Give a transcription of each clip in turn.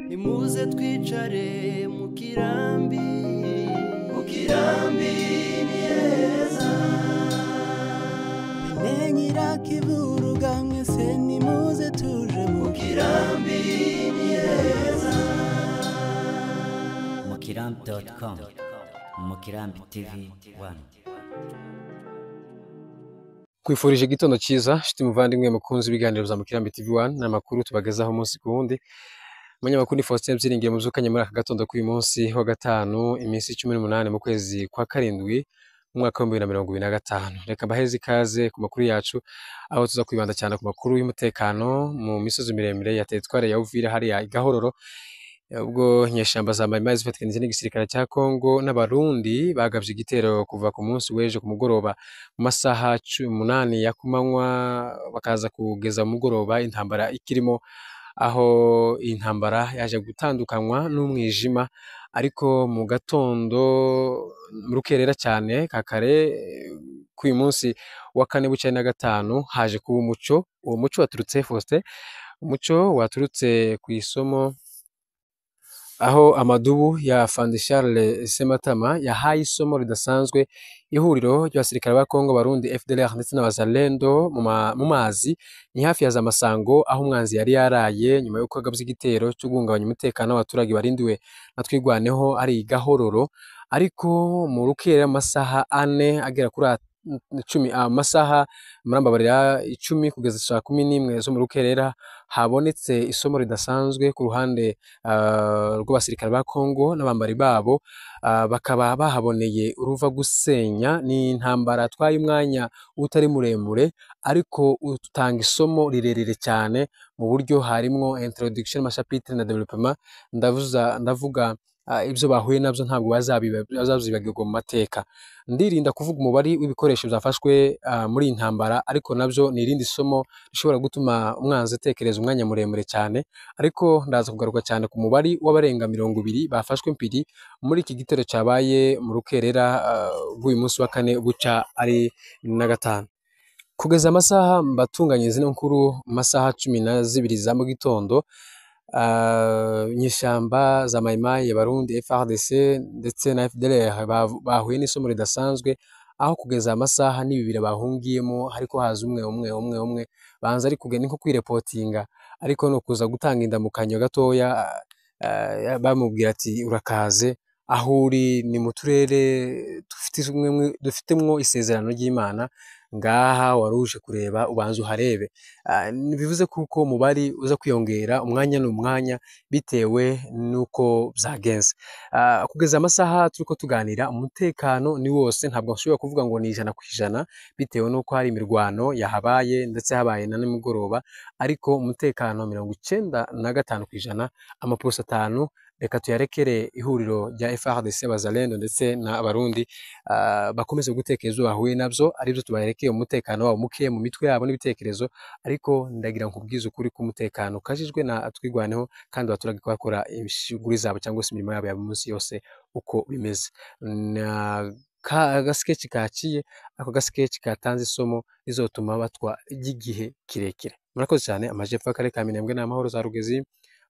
Nimuze twicare mu kirambi ni heza. Menyira kivuruga mwese nimuze tuje mu kirambi ni heza. Mukirambi.com Mukirambi TV 1. Kwifurije igitondo cyiza shiti muvandimwe mukunzi ibiganiro za Mukirambi TV 1 n'amakuru tubagezaho umunsi ku wundi. Umunyamakuru ni Faustin Byiringiro muzukanye muri aka gatondo k'uyu munsi wa gatanu iminsi 18 mu kwezi kwa karindwi mu mwaka wa 2025. Reka mbaheze ikaze ku makuru yacu aho tuza kwibanda cyane ku makuru y'umutekano mu misozi miremire ya Teritware ya Uvira hariya Igahororo, ubwo nyeshamba za Maimai zifatikanyije n'igisirikare cya Kongo n'abarundi bagavye igitero kuva ku munsi w'ejo ku mugoroba mu masaha 8 ya kumanywa bakaza kugeza mu mugoroba intambara ikirimo, aho intambara yaje gutandukanywa n'umwijima, ariko mu gatondo mu rukerera cyane kakare k'uyu munsi wa kane bucye na gatanu haje kuba umuco. Uwo muco waturutse Faustin, umuco waturutse ku isomo aho amadubu ya Fandi Charles Sematama yahaye isomo ridasanzwe ihuriro ry'abasirikare ba Kongo, Barundi, FDLR ndetse n'abazalendo mu mazi ni hafi ya za Masango, aho umwanzi yari yaraye nyuma y'uko agabye igitero cyo guhungabanya umutekano w'abaturage barindiwe na Twigwaneho ari Igahororo. Ariko mu rukera amasaha 4 agera kuri 10 amasaha murambabarira 10 kugeza saa 11 zo mu rukerera habonetse isomo ridasanzwe ku ruhande rw'abasirikare ba Kongo n'abambari babo, bakaba bahaboneye uruva gusenya. Ni intambara twaye umwanya utari muremure, ariko utanga isomo rirerire cyane mu buryo harimwo introduction ma chapitre na development. Ndavuga ibyo bahuye nabyo ntabwo bazabibagirwa mu mateka. Ndirinda kuvuga umubare w'ibikoresho byafashwe muri intambara, ariko nabyo ni irindi somo rishobora gutuma umwanzi atekereza umwanya muremure cyane. Ariko ndaza kugaruka cyane ku mubare w'abarenga 20 bafashwe mpiri muri iki gitero cyabaye mu rukerera bw'uyu munsi wa kane buca ari na gatanu. Kugeza amasaha mbatunganye zino nkuru masaha 12 za mu gitondo, nyeshamba za Maimai ya Barundi, FARDC ndetse na FDLR bahuye n'isomo ridasanzwe, aho kugeza amasaha n'ibibira bahungiyemo ariko haza umwe banza ari kugenda nko kwireportinga, ariko no kuza gutanga indamukanyo gatoya bamubwira ati urakaze aho uri, ni mu turere dufitemwo isezerano ry'Imana, ngaha waruje kureba ubanza uharebe. Bivuze kuko mubari uza kwiyongera umwanya n'umwanya bitewe nuko byagenze. Kugeza amasaha turiko tuganira umutekano ni wose, ntabwo nshobora kuvuga ngo ni 100% bitewe nuko hari imirwano yahabaye ndetse habaye na nimugoroba, ariko umutekano 95%, amaposta 5 reka tuyarekere ihuriro rya FARDC, abazalendo ndetse na Abarundi bakomeze gutekereza bahuye nabyo, aribyo tubarekeye umutekano wabo muke mu mitwe yabo n'ibitekerezo. Ariko ndagira nkubwiza ukuri ku mutekano kajijwe na Twigwaneho, kandi abaturage bakora ibishuguri zabo cyangwa se imirimo yabo ya munsi yose uko bimeze. Agasketch kaciye, ako gasketch katanze isomo rizotuma batwa igihe kirekire. Murakoze cyane. Amajepfo y'akarere ka Minembwe n'amahoro za Rugezi,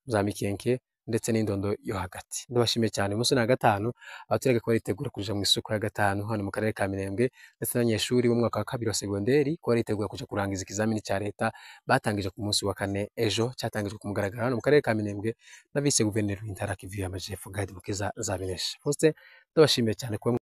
za Mikenke ndetse n'indondo yo hagati. Ndabashimiye cyane. Umunsi na gatanu abaturage ko baritegura kuja mu isoko ya gatanu hano mu karere ka Minembwe, ndetse n'abanyeshuri bo mu mwaka wa 2 wa segonderi ko baritegura kuja kurangiza ikizamini cya leta batangije ku munsi wa kane ejo, cyatangijwe ku mugaragaro hano mu karere ka Minembwe na vice guverineri w'intara Kivu y'Amajepfo Gadi Mukiza Nzabinesha. Faustin, ndabashimiye cyane kuba